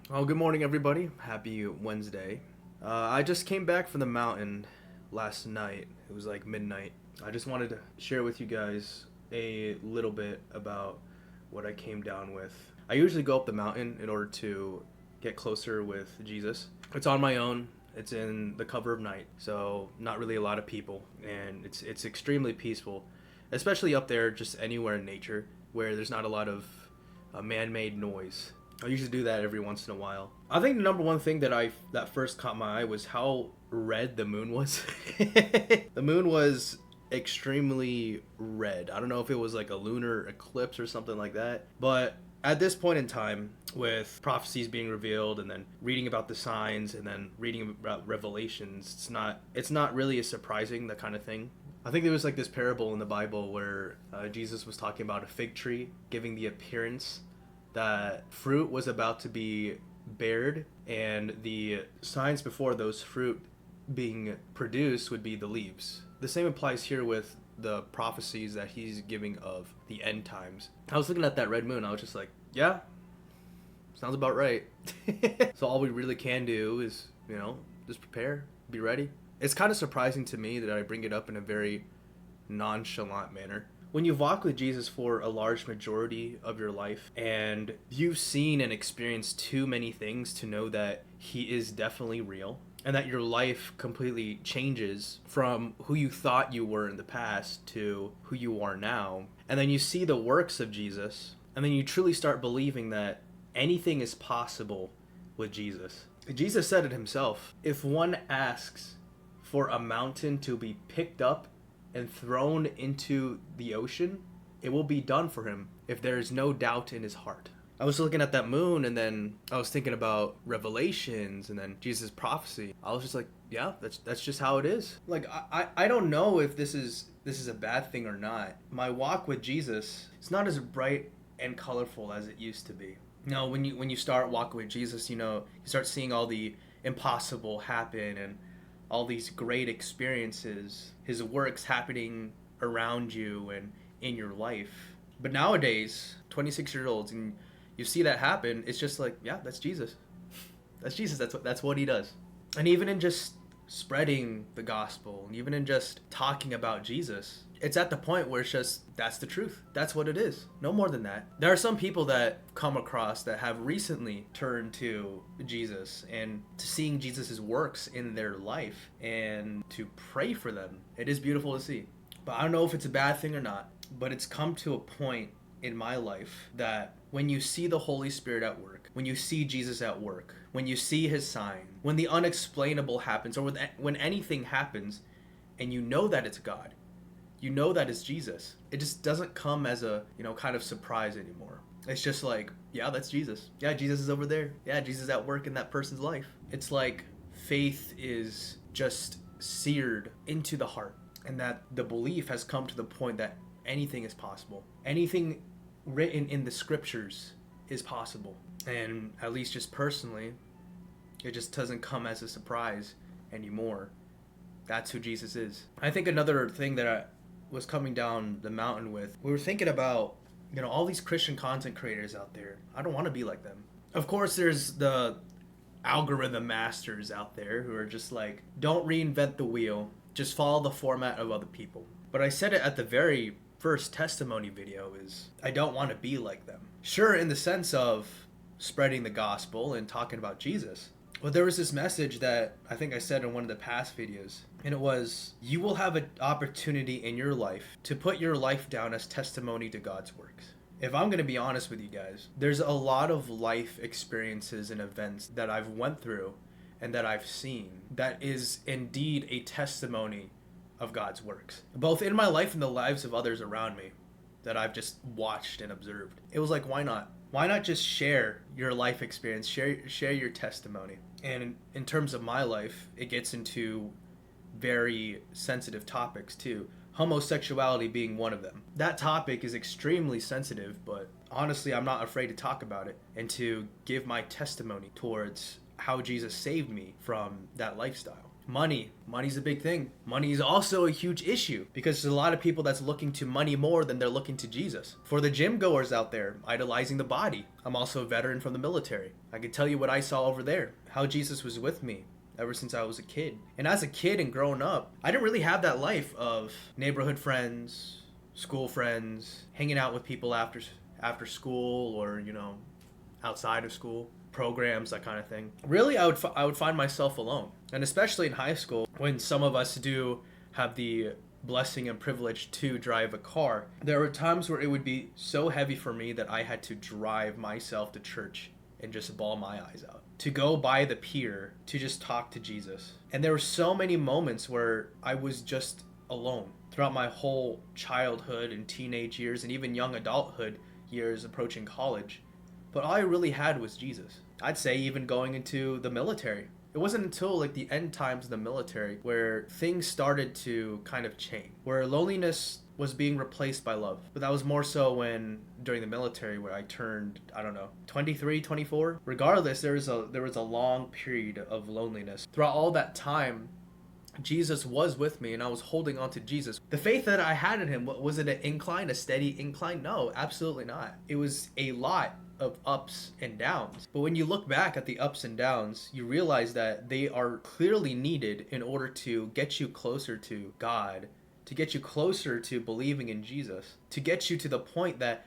Well, good morning, everybody. Happy Wednesday. I just came back from the mountain last night. It was like midnight. I just wanted to share with you guys a little bit about what I came down with. I usually go up the mountain in order to get closer with Jesus. It's on my own. It's in the cover of night, so not really a lot of people, and it's extremely peaceful, especially up there, just anywhere in nature where there's not a lot of man-made noise. I usually do that every once in a while. I think the number one thing that first caught my eye was how red the moon was. The moon was extremely red. I don't know if it was like a lunar eclipse or something like that, but at this point in time, with prophecies being revealed and then reading about the signs and then reading about revelations, it's not really as surprising, that kind of thing. I think there was like this parable in the Bible where Jesus was talking about a fig tree giving the appearance that fruit was about to be bared, and the signs before those fruit being produced would be the leaves. The same applies here with the prophecies that he's giving of the end times. I was looking at that red moon, I was just like, yeah, sounds about right. So all we really can do is, just prepare, be ready. It's kind of surprising to me that I bring it up in a very nonchalant manner. When you've walked with Jesus for a large majority of your life and you've seen and experienced too many things to know that he is definitely real and that your life completely changes from who you thought you were in the past to who you are now, and then you see the works of Jesus, and then you truly start believing that anything is possible with Jesus. Jesus said it himself. If one asks for a mountain to be picked up and thrown into the ocean, it will be done for him if there is no doubt in his heart. I was looking at that moon, and then I was thinking about Revelations and then Jesus' prophecy. I was just like, yeah, that's just how it is. Like I don't know if this is a bad thing or not. My walk with Jesus, it's not as bright and colorful as it used to be. No, when you start walking with Jesus, you start seeing all the impossible happen and all these great experiences, his works happening around you and in your life. But nowadays, 26-year-olds, and you see that happen, it's just like, yeah, that's Jesus. That's Jesus. That's what he does. And even in just spreading the gospel, and even in just talking about Jesus, it's at the point where it's just, that's the truth. That's what it is. No more than that. There are some people that come across that have recently turned to Jesus and to seeing Jesus' works in their life and to pray for them. It is beautiful to see. But I don't know if it's a bad thing or not, but it's come to a point in my life that when you see the Holy Spirit at work, when you see Jesus at work, when you see his sign, when the unexplainable happens, or when anything happens and you know that it's God, you know that it's Jesus, it just doesn't come as a, kind of surprise anymore. It's just like, yeah, that's Jesus. Yeah, Jesus is over there. Yeah, Jesus is at work in that person's life. It's like faith is just seared into the heart, and that the belief has come to the point that anything is possible. Anything written in the scriptures is possible. And at least just personally, it just doesn't come as a surprise anymore. That's who Jesus is. I think another thing that I was coming down the mountain with, we were thinking about, all these Christian content creators out there. I don't want to be like them. Of course, there's the algorithm masters out there who are just like, don't reinvent the wheel, just follow the format of other people. But I said it at the very first testimony video, is I don't want to be like them. Sure, in the sense of spreading the gospel and talking about Jesus. But there was this message that I think I said in one of the past videos, and it was, you will have an opportunity in your life to put your life down as testimony to God's works. If I'm going to be honest with you guys, there's a lot of life experiences and events that I've went through and that I've seen that is indeed a testimony of God's works, both in my life and the lives of others around me that I've just watched and observed. It was like, why not? Why not just share your life experience, share your testimony? And in terms of my life, it gets into very sensitive topics too. Homosexuality being one of them. That topic is extremely sensitive, but honestly, I'm not afraid to talk about it and to give my testimony towards how Jesus saved me from that lifestyle. Money's a big thing. Money is also a huge issue because there's a lot of people that's looking to money more than they're looking to Jesus. For the gym goers out there idolizing the body, I'm also a veteran from the military. I can tell you what I saw over there, how Jesus was with me ever since I was a kid. And as a kid and growing up, I didn't really have that life of neighborhood friends, school friends, hanging out with people after school or, outside of school, programs, that kind of thing. Really, I would find myself alone. And especially in high school, when some of us do have the blessing and privilege to drive a car, there were times where it would be so heavy for me that I had to drive myself to church and just bawl my eyes out, to go by the pier to just talk to Jesus. And there were so many moments where I was just alone throughout my whole childhood and teenage years and even young adulthood years approaching college. But all I really had was Jesus. I'd say even going into the military. It wasn't until like the end times of the military where things started to kind of change, where loneliness was being replaced by love. But that was more so when during the military where I turned, 23, 24. Regardless, there was a long period of loneliness. Throughout all that time, Jesus was with me and I was holding on to Jesus. The faith that I had in him, was it an incline, a steady incline? No, absolutely not. It was a lot of ups and downs. But when you look back at the ups and downs, you realize that they are clearly needed in order to get you closer to God, to get you closer to believing in Jesus, to get you to the point that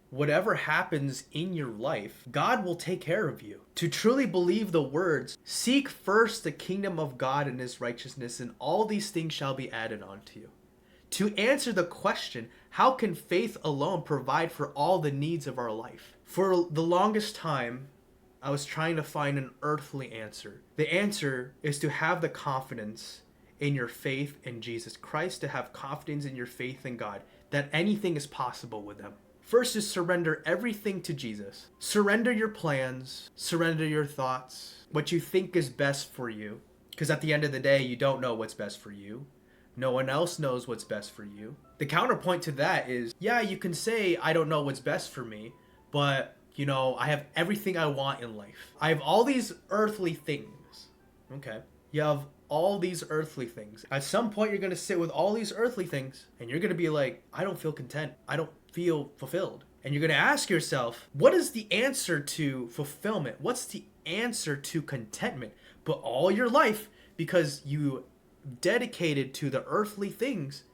whatever happens in your life, God will take care of you. To truly believe the words, seek first the kingdom of God and his righteousness, and all these things shall be added unto you. To answer the question, how can faith alone provide for all the needs of our life? For the longest time, I was trying to find an earthly answer. The answer is to have the confidence in your faith in Jesus Christ, to have confidence in your faith in God, that anything is possible with him. First is surrender everything to Jesus. Surrender your plans, surrender your thoughts, what you think is best for you. Because at the end of the day, you don't know what's best for you. No one else knows what's best for you. The counterpoint to that is, yeah, you can say, I don't know what's best for me, but, I have everything I want in life. I have all these earthly things. Okay. You have all these earthly things. At some point, you're going to sit with all these earthly things, and you're going to be like, I don't feel content. I don't feel fulfilled. And you're going to ask yourself, what is the answer to fulfillment? What's the answer to contentment? But all your life, because you dedicated to the earthly things,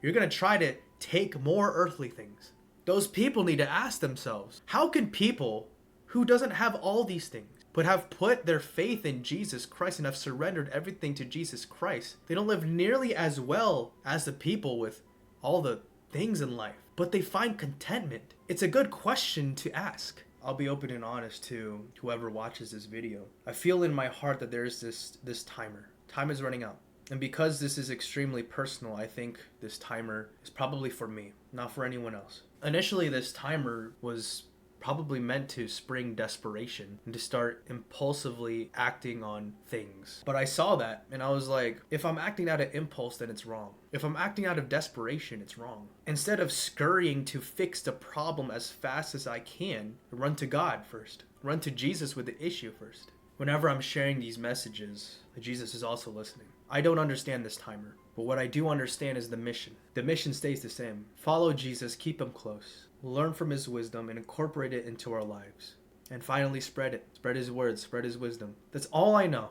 you're going to try to take more earthly things. Those people need to ask themselves, how can people who doesn't have all these things, but have put their faith in Jesus Christ and have surrendered everything to Jesus Christ, they don't live nearly as well as the people with all the things in life, but they find contentment? It's a good question to ask. I'll be open and honest to whoever watches this video. I feel in my heart that there's this timer. Time is running out. And because this is extremely personal, I think this timer is probably for me, not for anyone else. Initially, this timer was probably meant to spring desperation and to start impulsively acting on things. But I saw that and I was like, if I'm acting out of impulse, then it's wrong. If I'm acting out of desperation, it's wrong. Instead of scurrying to fix the problem as fast as I can, run to God first. Run to Jesus with the issue first. Whenever I'm sharing these messages, Jesus is also listening. I don't understand this timer, but what I do understand is the mission. The mission stays the same. Follow Jesus, keep him close, learn from his wisdom, and incorporate it into our lives. And finally, spread it. Spread his words, spread his wisdom. That's all I know.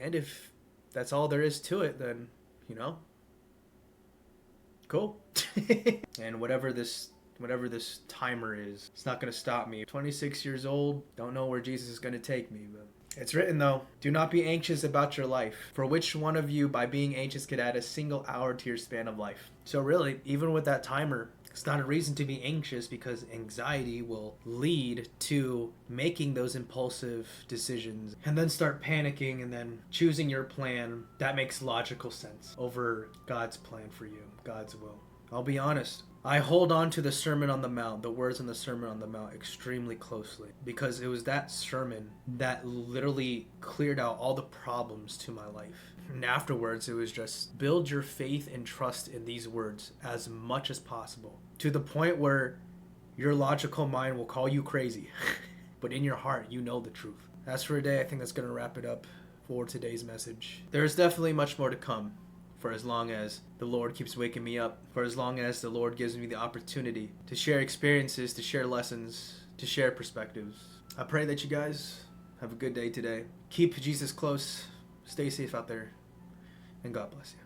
And if that's all there is to it, then, cool. And whatever this timer is, it's not going to stop me. 26 years old, don't know where Jesus is going to take me, but it's written though, do not be anxious about your life, for which one of you by being anxious could add a single hour to your span of life. So really, even with that timer, it's not a reason to be anxious, because anxiety will lead to making those impulsive decisions and then start panicking and then choosing your plan that makes logical sense over God's plan for you, God's will. I'll be honest, I hold on to the Sermon on the Mount, the words in the Sermon on the Mount, extremely closely, because it was that sermon that literally cleared out all the problems to my life. And afterwards, it was just build your faith and trust in these words as much as possible, to the point where your logical mind will call you crazy, but in your heart, you know the truth. As for today, I think that's going to wrap it up. for today's message. There's definitely much more to come, for as long as the Lord keeps waking me up, for as long as the Lord gives me the opportunity to share experiences, to share lessons, to share perspectives. I pray that you guys have a good day today. Keep Jesus close, stay safe out there, and God bless you.